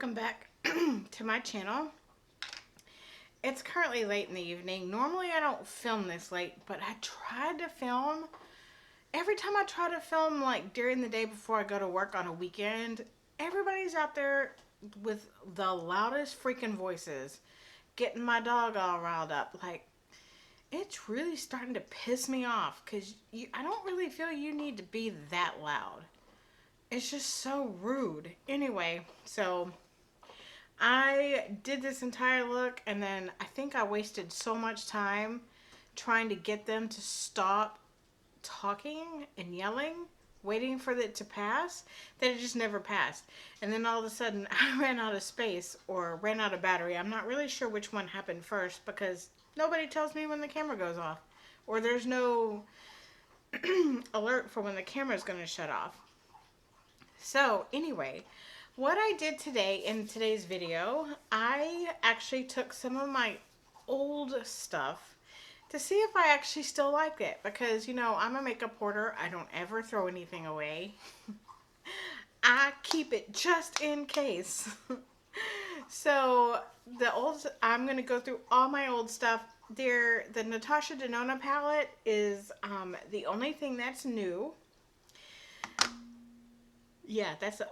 welcome back to my channel. It's currently late in the evening. Normally I don't film this late, but I tried to film. Every time I try to film like during the day before I go to work on a weekend, everybody's out there with the loudest freaking voices, getting my dog all riled up. Like, it's really starting to piss me off because I don't really feel you need to be that loud. It's just so rude. Anyway, so I did this entire look and then I think I wasted so much time trying to get them to stop talking and yelling, waiting for it to pass, that it just never passed. And then all of a sudden I ran out of space or ran out of battery. I'm not really sure which one happened first because nobody tells me when the camera goes off, or there's no alert for when the camera is going to shut off. So anyway, what I did today in today's video, I actually took some of my old stuff to see if I actually still like it, because you know, I'm a makeup hoarder. I don't ever throw anything away. I keep it just in case. So I'm going to go through all my old stuff. The Natasha Danona palette is the only thing that's new. Yeah, that's the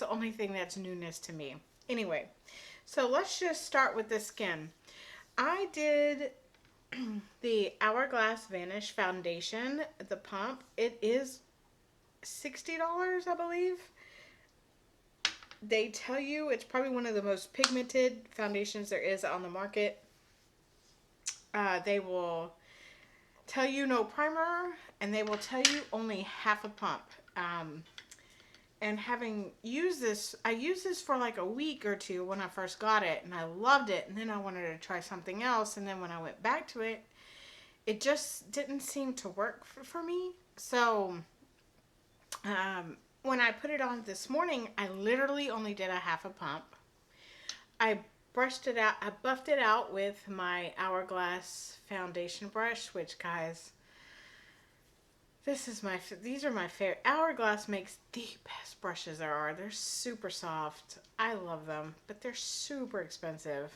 only thing that's newness to me. Anyway, so let's just start with the skin. I did the Hourglass Vanish Foundation, the pump. It is $60, I believe. They tell you it's probably one of the most pigmented foundations there is on the market. They will tell you no primer, and they will tell you only half a pump. And having used this, I used this for like a week or two when I first got it, and I loved it, and then I wanted to try something else, and then when I went back to it, it just didn't seem to work for me. So when I put it on this morning, I literally only did a half a pump. I brushed it out, I buffed it out with my Hourglass foundation brush, which, guys, these are my favorite. Hourglass makes the best brushes there are. They're super soft. I love them, but they're super expensive.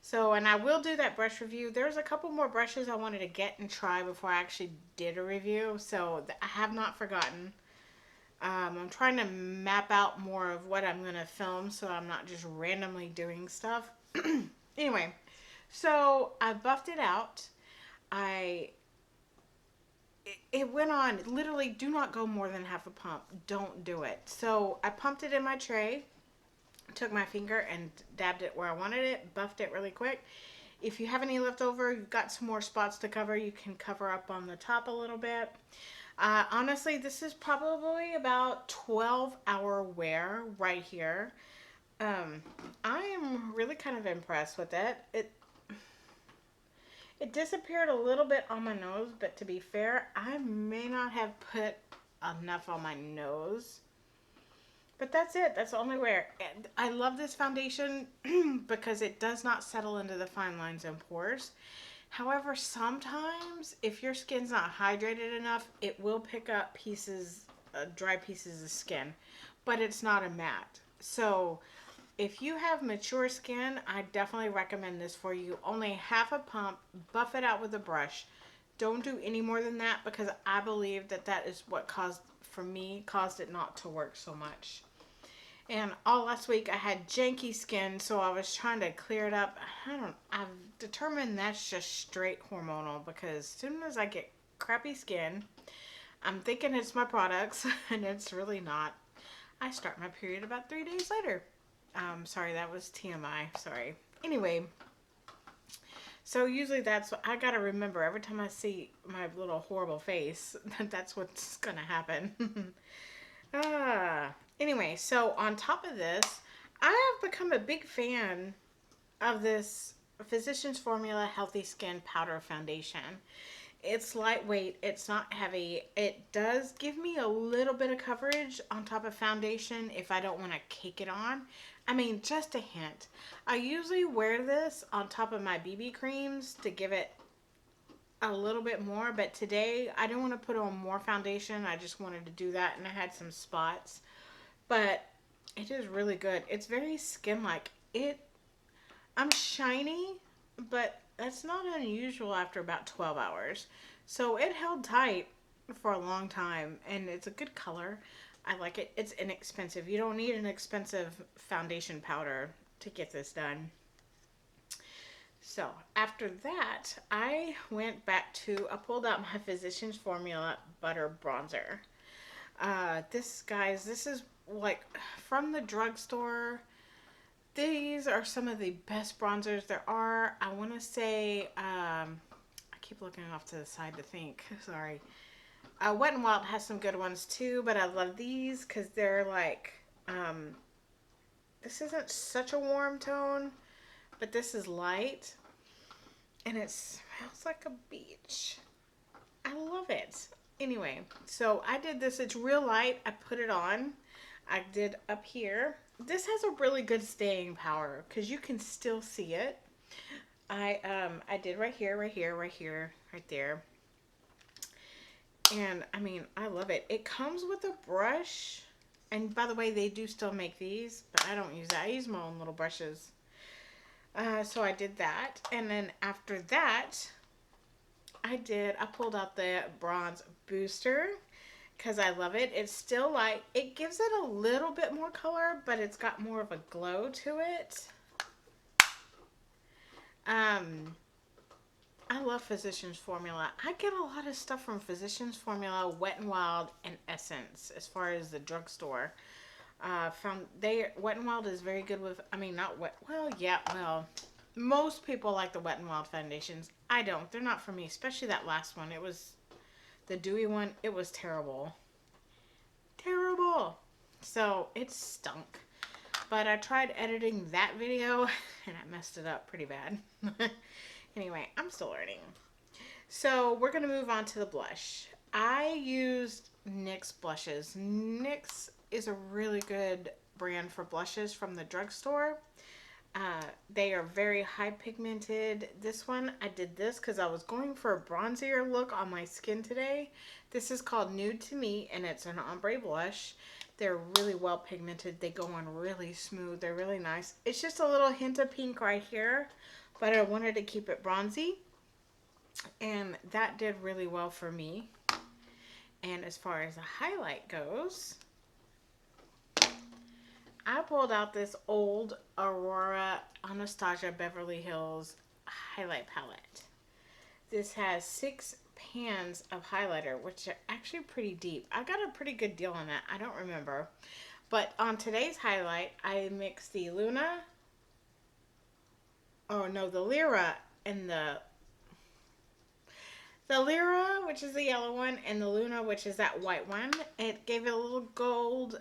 So, and I will do that brush review. There's a couple more brushes I wanted to get and try before I actually did a review. So I have not forgotten. I'm trying to map out more of what I'm going to film so I'm not just randomly doing stuff. Anyway, so I buffed it out. It went on, literally, do not go more than half a pump. Don't do it. So I pumped it in my tray, took my finger and dabbed it where I wanted it, buffed it really quick. If you have any left over, you've got some more spots to cover, you can cover up on the top a little bit. Honestly, this is probably about 12-hour wear right here. I am really kind of impressed with it. It disappeared a little bit on my nose, but to be fair, I may not have put enough on my nose. But that's it. That's the only wear. And I love this foundation because it does not settle into the fine lines and pores. However, sometimes if your skin's not hydrated enough, it will pick up pieces, dry pieces of skin, but it's not a matte. So if you have mature skin, I definitely recommend this for you. Only half a pump, buff it out with a brush. Don't do any more than that, because I believe that is what caused it not to work so much. And all last week I had janky skin, so I was trying to clear it up. I've determined that's just straight hormonal, because as soon as I get crappy skin, I'm thinking it's my products, and it's really not. I start my period about 3 days later. Sorry, that was TMI. Sorry. Anyway, so usually that's what I gotta remember every time I see my little horrible face. That's what's gonna happen. Anyway, so on top of this, I have become a big fan of this Physicians Formula Healthy Skin Powder Foundation. It's lightweight, it's not heavy. It does give me a little bit of coverage on top of foundation if I don't want to cake it on. I mean, just a hint. I usually wear this on top of my BB creams to give it a little bit more, but today I didn't want to put on more foundation. I just wanted to do that, and I had some spots. But It is really good. It's very skin-like. I'm shiny, but that's not unusual after about 12 hours. So it held tight for a long time, and it's a good color. I like it. It's inexpensive. You don't need an expensive foundation powder to get this done. So after that, I went back to, I pulled out my Physicians Formula Butter Bronzer. This is like from the drugstore. These are some of the best bronzers there are. I want to say, I keep looking off to the side to think. Sorry. Wet n Wild has some good ones too, but I love these because they're like, this isn't such a warm tone, but this is light, and it smells like a beach. I love it. Anyway, so I did this. It's real light. I put it on. I did up here. This has a really good staying power because you can still see it. I did right here, right here, right here, right there. And I mean, I love it. It comes with a brush. And by the way, they do still make these, but I don't use that. I use my own little brushes. So I did that. And then after that, I pulled out the bronze booster because I love it. It's still light. It gives it a little bit more color, but it's got more of a glow to it. I love Physicians Formula. I get a lot of stuff from Physicians Formula, Wet n Wild, and Essence as far as the drugstore. Wet n Wild is very good with, I mean, not wet, well, yeah, well, most people like the Wet n Wild foundations. I don't. They're not for me, especially that last one. It was the dewy one. It was terrible. Terrible. So it stunk. But I tried editing that video and I messed it up pretty bad. Anyway, I'm still learning. So we're going to move on to the blush. I used NYX blushes. NYX is a really good brand for blushes from the drugstore. They are very high pigmented. This one, I did this because I was going for a bronzier look on my skin today. This is called Nude to Me, and it's an ombre blush. They're really well pigmented. They go on really smooth. They're really nice. It's just a little hint of pink right here, but I wanted to keep it bronzy, and that did really well for me. And as far as the highlight goes, I pulled out this old Aurora Anastacia Beverly Hills highlight palette. This has 6 pans of highlighter, which are actually pretty deep. I got a pretty good deal on that. I don't remember. But on today's highlight, I mixed the Luna, oh no, the Lyra and the Lyra, which is the yellow one, and the Luna, which is that white one. It gave it a little gold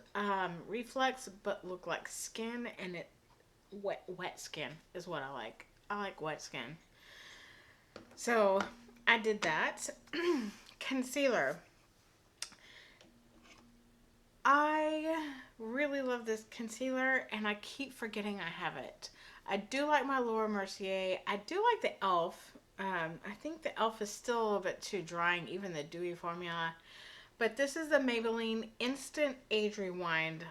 reflex, but looked like skin, and it wet skin is what I like. I like wet skin. So I did that. Concealer. I really love this concealer, and I keep forgetting I have it. I do like my Laura Mercier. I do like the e.l.f. I think the e.l.f. is still a little bit too drying, even the dewy formula. But this is the Maybelline Instant Age Rewind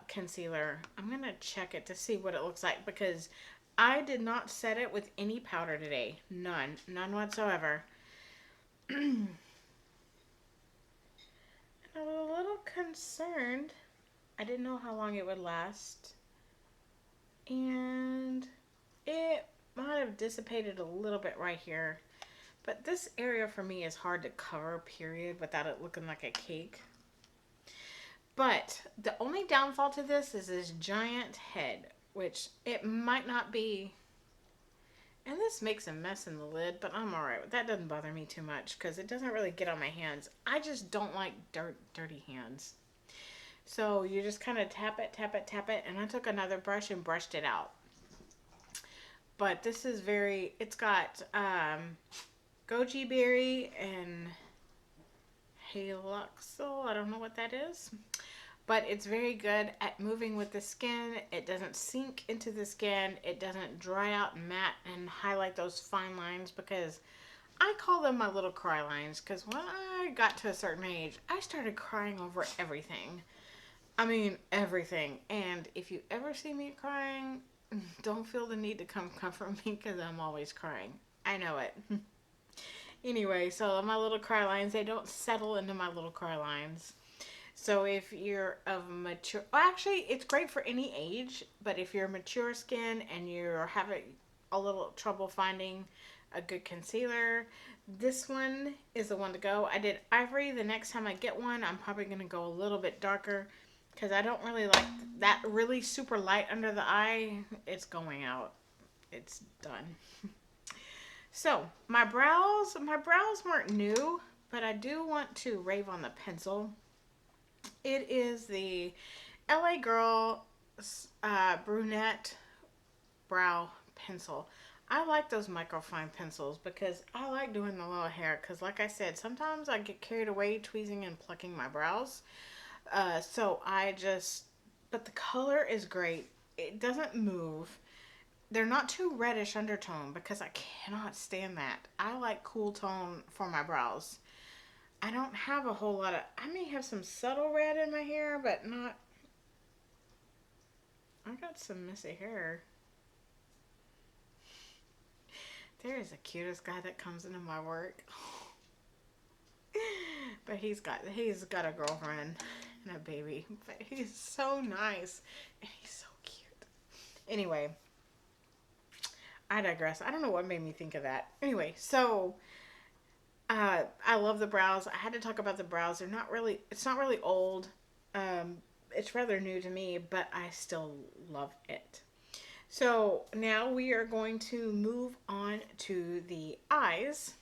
concealer. I'm going to check it to see what it looks like because I did not set it with any powder today. None. None whatsoever. And I was a little concerned. I didn't know how long it would last. And it might have dissipated a little bit right here. But this area for me is hard to cover, period, without it looking like a cake. But the only downfall to this is this giant head, which it might not be. And this makes a mess in the lid, but I'm alright. That doesn't bother me too much because it doesn't really get on my hands. I just don't like dirty hands. So you just kind of tap it, tap it, tap it. And I took another brush and brushed it out. But this is very, it's got goji berry and haloxyl. I don't know what that is. But it's very good at moving with the skin. It doesn't sink into the skin. It doesn't dry out and matte and highlight those fine lines because I call them my little cry lines because when I got to a certain age, I started crying over everything. I mean, everything. And if you ever see me crying, don't feel the need to come comfort me because I'm always crying. I know it. Anyway, so my little cry lines, they don't settle into my little cry lines. So if you're of mature, well, actually, it's great for any age, but if you're mature skin and you're having a little trouble finding a good concealer, this one is the one to go. I did ivory. The next time I get one, I'm probably going to go a little bit darker because I don't really like that really super light under the eye. It's going out. It's done. So my brows weren't new, but I do want to rave on the pencil. It is the LA Girl brunette brow pencil. I like those microfine pencils because I like doing the little hair. Because like I said, sometimes I get carried away tweezing and plucking my brows. So I just, but the color is great. It doesn't move. They're not too reddish undertone because I cannot stand that. I like cool tone for my brows. I don't have a whole lot of, I may have some subtle red in my hair, but not, I got some messy hair. There is the cutest guy that comes into my work. But he's got a girlfriend and a baby. But he's so nice. And he's so cute. Anyway, I digress. I don't know what made me think of that. Anyway, so I love the brows. I had to talk about the brows. It's not really old. It's rather new to me, but I still love it. So now we are going to move on to the eyes.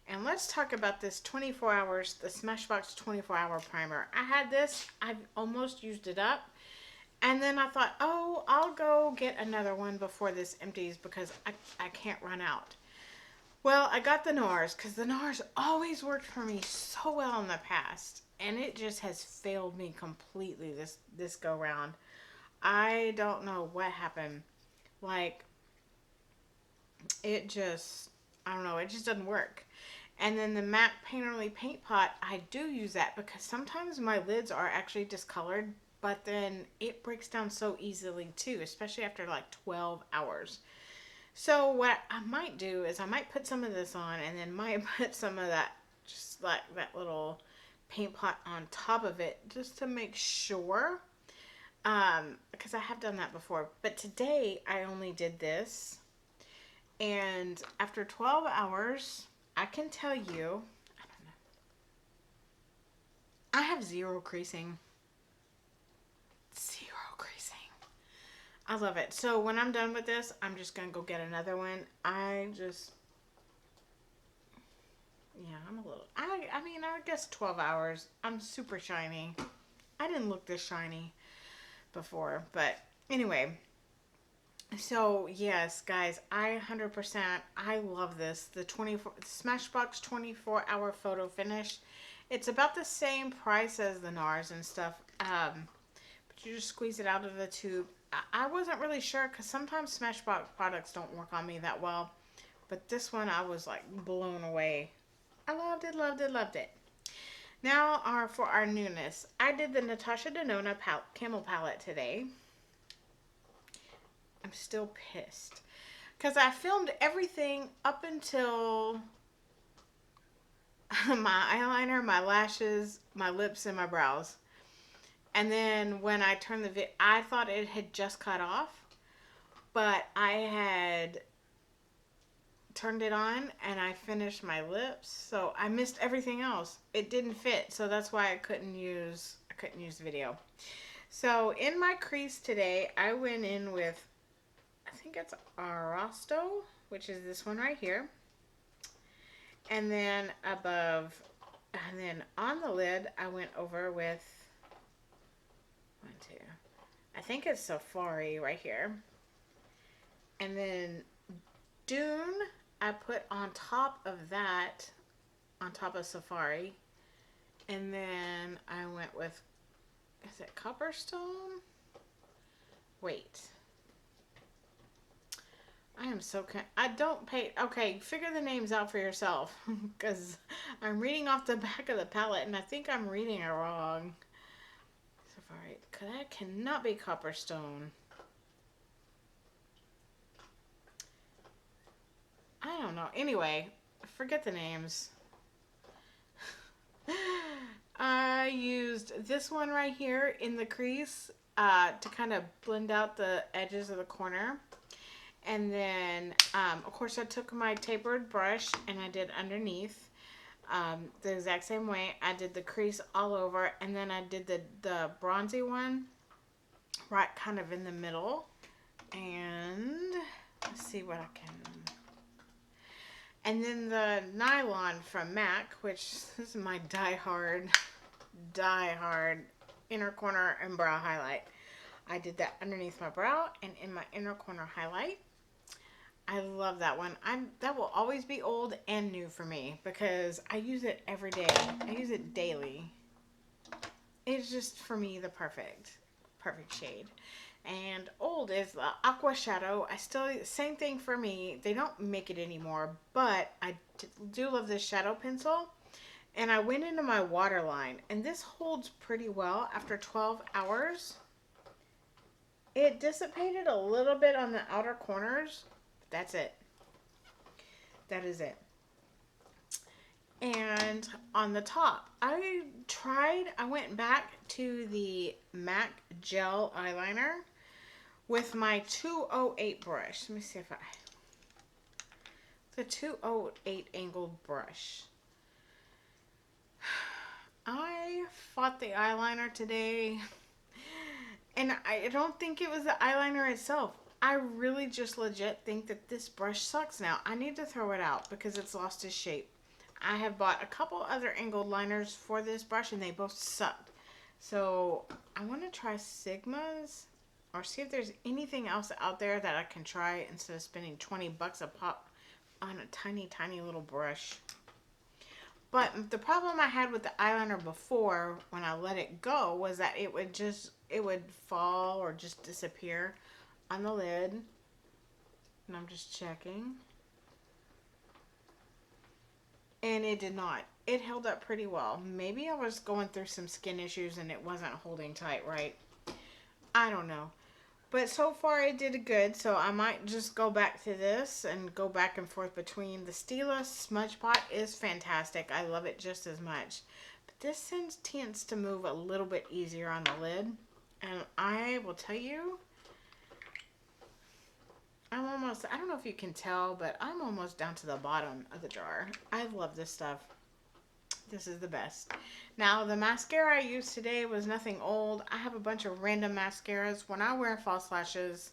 And let's talk about this 24 hours, the Smashbox 24-hour primer. I had this. I've almost used it up. And then I thought, oh, I'll go get another one before this empties because I can't run out. Well, I got the NARS because the NARS always worked for me so well in the past. And it just has failed me completely this go round. I don't know what happened. Like, it just, I don't know, it just doesn't work. And then the MAC Painterly Paint Pot, I do use that because sometimes my lids are actually discolored, but then it breaks down so easily too, especially after like 12 hours. So what I might do is I might put some of this on and then might put some of that, just like that little paint pot on top of it just to make sure. Because I have done that before. But today I only did this. And after 12 hours, I can tell you, I don't know, I have zero creasing. Zero creasing. I love it. So when I'm done with this, I'm just going to go get another one. I'm a little, I mean, I guess 12 hours. I'm super shiny. I didn't look this shiny before, but anyway. So yes, guys, I 100%, I love this. The Smashbox 24-hour photo finish. It's about the same price as the NARS and stuff. But you just squeeze it out of the tube. I wasn't really sure because sometimes Smashbox products don't work on me that well. But this one, I was like blown away. I loved it, loved it, loved it. Now, for our newness, I did the Natasha Danona Camel palette today. I'm still pissed because I filmed everything up until my eyeliner, my lashes, my lips, and my brows. And then when I turned the video, I thought it had just cut off, but I had turned it on and I finished my lips, so I missed everything else. It didn't fit, so that's why I couldn't use the video. So in my crease today, I went in with, I think it's Arasto, which is this one right here. And then and then on the lid, I went over with, I think it's Safari right here. And then Dune, I put on top of that, on top of Safari. And then I went with, is it Copperstone? Wait. I am so, I don't pay, okay, figure the names out for yourself. Because I'm reading off the back of the palette and I think I'm reading it wrong. graphite. That cannot be copperstone. I don't know. Anyway, forget the names. I used this one right here in the crease to kind of blend out the edges of the corner. And then, of course, I took my tapered brush and I did underneath the exact same way. I did the crease all over, and then I did the bronzy one right kind of in the middle. And let's see what I can... And then the Nylon from MAC, which is my die-hard inner corner and brow highlight. I did that underneath my brow and in my inner corner highlight. I love that one. That will always be old and new for me because I use it every day. I use it daily. It's just, for me, the perfect shade. And old is the aqua shadow. Same thing for me. They don't make it anymore, but I do love this shadow pencil. And I went into my waterline, and this holds pretty well after 12 hours. It dissipated a little bit on the outer corners. That's it. That is it. And on the top, I went back to the MAC gel eyeliner with my 208 brush. Let me see if the 208 angled brush. I fought the eyeliner today, and I don't think it was the eyeliner itself. I really just legit think that this brush sucks now. I need to throw it out because it's lost its shape. I have bought a couple other angled liners for this brush, and they both sucked. So I want to try Sigma's, or see if there's anything else out there that I can try instead of spending 20 bucks a pop on a tiny, tiny little brush. But the problem I had with the eyeliner before, when I let it go, was that it would fall or just disappear on the lid. And I'm just checking. And it did not. It held up pretty well. Maybe I was going through some skin issues and it wasn't holding tight right. I don't know. But so far it did good, so I might just go back to this and go back and forth between. The Stila Smudge Pot is fantastic. I love it just as much. But this tends to move a little bit easier on the lid. And I will tell you, I don't know if you can tell, but I'm almost down to the bottom of the jar. I love this stuff. This is the best. Now, the mascara I used today was nothing old. I have a bunch of random mascaras. When I wear false lashes,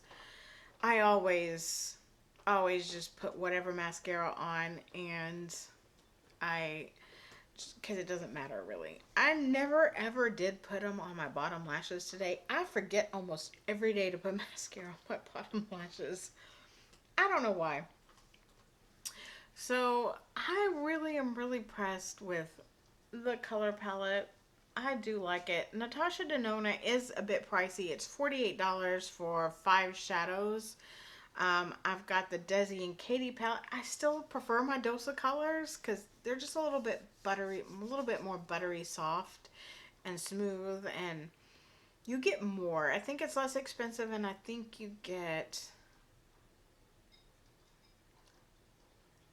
I always just put whatever mascara on, and because it doesn't matter really. I never ever did put them on my bottom lashes today. I forget almost every day to put mascara on my bottom lashes. I don't know why. So I really am impressed with the color palette. I do like it. Natasha Danona is a bit pricey. It's $48 for 5 shadows. I've got the Desi and Katie palette. I still prefer my Dose of Colors because they're just a little bit more buttery soft and smooth, and you get more. I think it's less expensive, and I think you get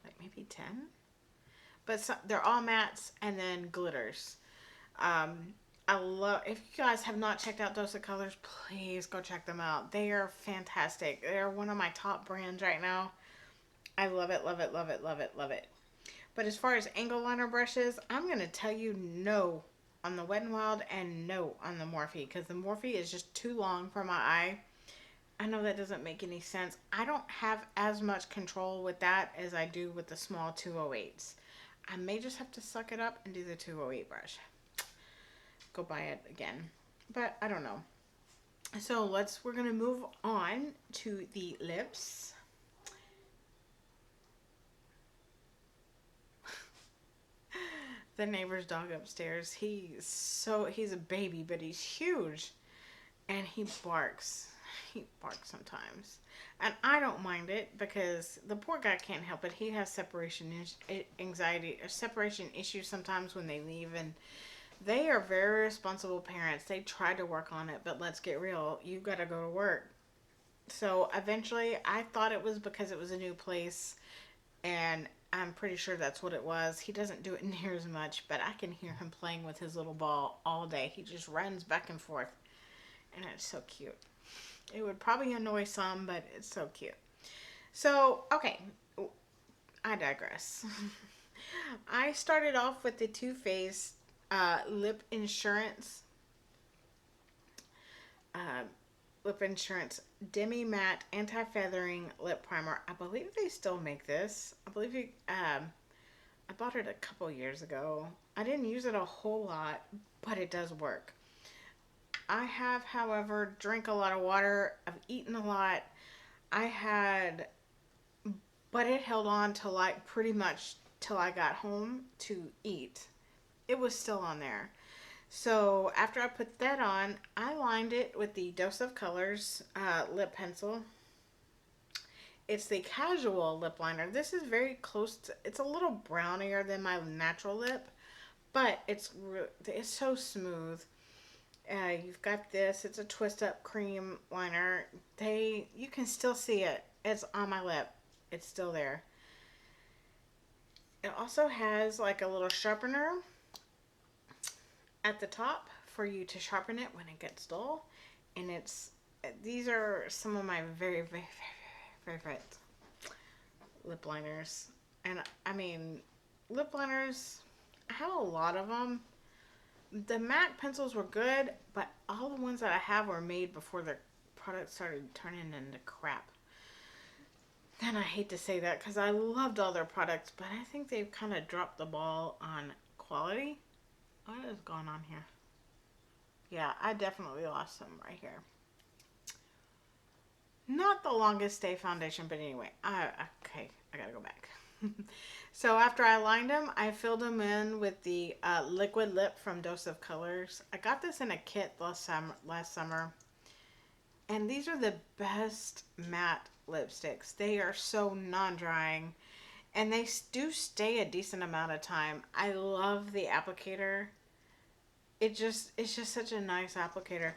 like maybe 10. But they're all mattes and then glitters. If you guys have not checked out Dose of Colors, please go check them out. They are fantastic. They're one of my top brands right now. I love it, love it, love it, love it, love it. But as far as angle liner brushes, I'm going to tell you no on the Wet n Wild and no on the Morphe, because the Morphe is just too long for my eye. I know that doesn't make any sense. I don't have as much control with that as I do with the small 208s. I may just have to suck it up and do the 208 brush. Go buy it again. But I don't know. So we're going to move on to the lips. The neighbor's dog upstairs, he's a baby, but he's huge. And he barks. He barks sometimes. And I don't mind it because the poor guy can't help it. He has separation anxiety or separation issues sometimes when they leave, and They are very responsible parents. They tried to work on it, but let's get real. You got to go to work. So eventually, I thought it was because it was a new place, and I'm pretty sure that's what it was. He doesn't do it near as much, but I can hear him playing with his little ball all day. He just runs back and forth, and it's so cute. It would probably annoy some, but it's so cute. So, okay, I digress. I started off with the Too Faced Lip Insurance uh, Lip Insurance Demi Matte Anti-Feathering Lip Primer. I believe they still make this. I believe I bought it a couple years ago. I didn't use it a whole lot, but it does work. I have, however, drank a lot of water. I've eaten a lot. I had, but it held on to like pretty much till I got home to eat. It was still on there. So after I put that on, I lined it with the Dose of Colors lip pencil. It's the casual lip liner. This is very close to, it's a little brownier than my natural lip, but it's so smooth. You've got this. It's a twist up cream liner. You can still see it. It's on my lip. It's still there. It also has like a little sharpener at the top for you to sharpen it when it gets dull. And these are some of my very, very, very favorite lip liners. And I mean, lip liners, I have a lot of them. The MAC pencils were good, but all the ones that I have were made before the product started turning into crap. And I hate to say that because I loved all their products, but I think they've kind of dropped the ball on quality. What is going on here? Yeah, I definitely lost some right here. Not the longest stay foundation, but anyway. Okay, I gotta go back. So after I lined them, I filled them in with the liquid lip from Dose of Colors. I got this in a kit last summer. And these are the best matte lipsticks. They are so non-drying. And they do stay a decent amount of time. I love the applicator. It's just such a nice applicator.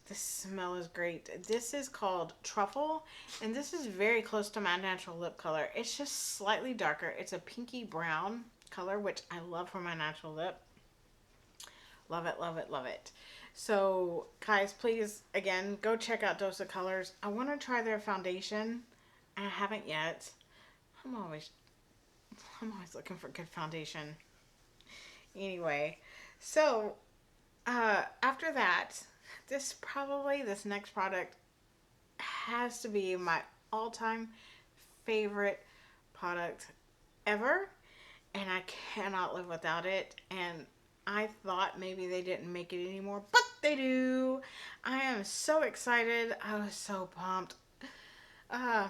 The smell is great. This is called Truffle, and this is very close to my natural lip color. It's just slightly darker. It's a pinky brown color, which I love for my natural lip. Love it, love it, love it. So, guys, please, again, go check out Dose of Colors. I want to try their foundation. I haven't yet. I'm always looking for good foundation. Anyway, so, after that, this next product has to be my all-time favorite product ever, and I cannot live without it. And I thought maybe they didn't make it anymore, but they do. I am so excited. I was so pumped. I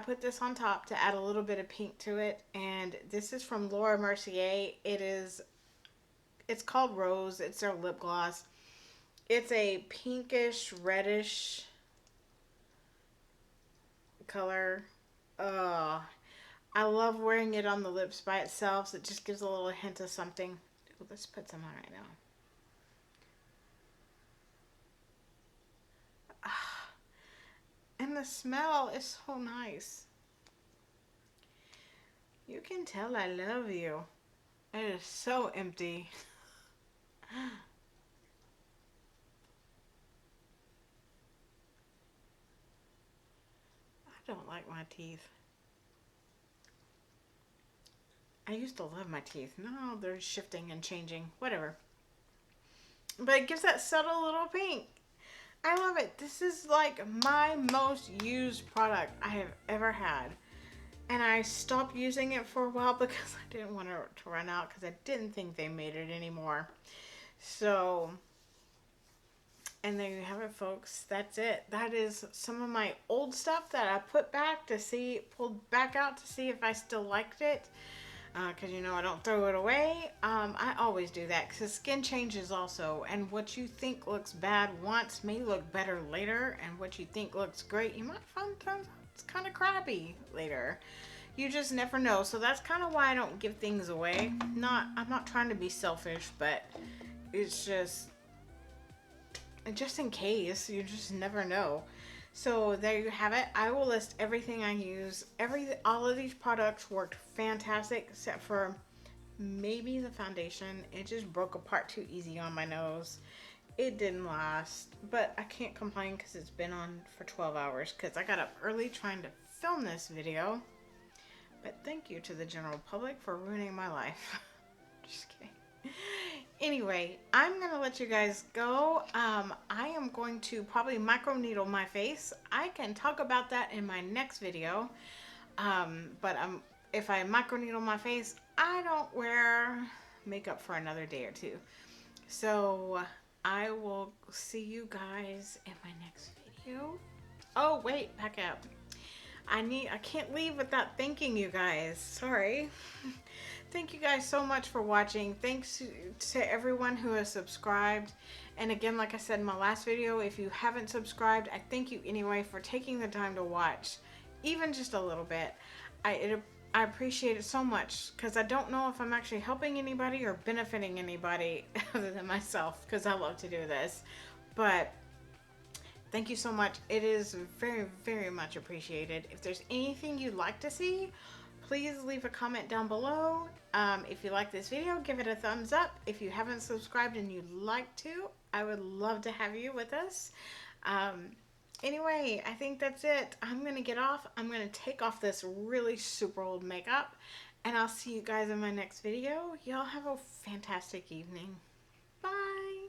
put this on top to add a little bit of pink to it, and this is from Laura Mercier. It's called Rose. It's their lip gloss. It's a pinkish, reddish color. I love wearing it on the lips by itself. So it just gives a little hint of something. Ooh, let's put some on right now. And the smell is so nice. You can tell I love you. It is so empty. I don't like my teeth. I used to love my teeth. No, they're shifting and changing. Whatever. But it gives that subtle little pink. I love it. This is like my most used product I have ever had. And I stopped using it for a while because I didn't want it to run out because I didn't think they made it anymore. So, and there you have it, folks. That's it. That is some of my old stuff that I pulled back out to see if I still liked it. Because you know I don't throw it away. I always do that because skin changes also, and what you think looks bad once may look better later, and what you think looks great you might find turns out it's kind of crappy later. You just never know. So that's kind of why I don't give things away. I'm not trying to be selfish, but it's just in case. You just never know. So there you have it. I will list everything I use. All of these products worked fantastic except for maybe the foundation. It just broke apart too easy on my nose. It didn't last, but I can't complain because it's been on for 12 hours because I got up early trying to film this video. But thank you to the general public for ruining my life. Just kidding. Anyway, I'm going to let you guys go. I am going to probably microneedle my face. I can talk about that in my next video. But if I microneedle my face, I don't wear makeup for another day or two. So I will see you guys in my next video. Oh, wait, back up. I can't leave without thanking you guys. Sorry. Thank you guys so much for watching. Thanks to everyone who has subscribed. And again, like I said in my last video, if you haven't subscribed, I thank you anyway for taking the time to watch, even just a little bit. I appreciate it so much because I don't know if I'm actually helping anybody or benefiting anybody other than myself because I love to do this. But thank you so much. It is very, very much appreciated. If there's anything you'd like to see, please leave a comment down below. If you like this video, give it a thumbs up. If you haven't subscribed and you'd like to, I would love to have you with us. Anyway, I think that's it. I'm going to get off. I'm going to take off this really super old makeup. And I'll see you guys in my next video. Y'all have a fantastic evening. Bye.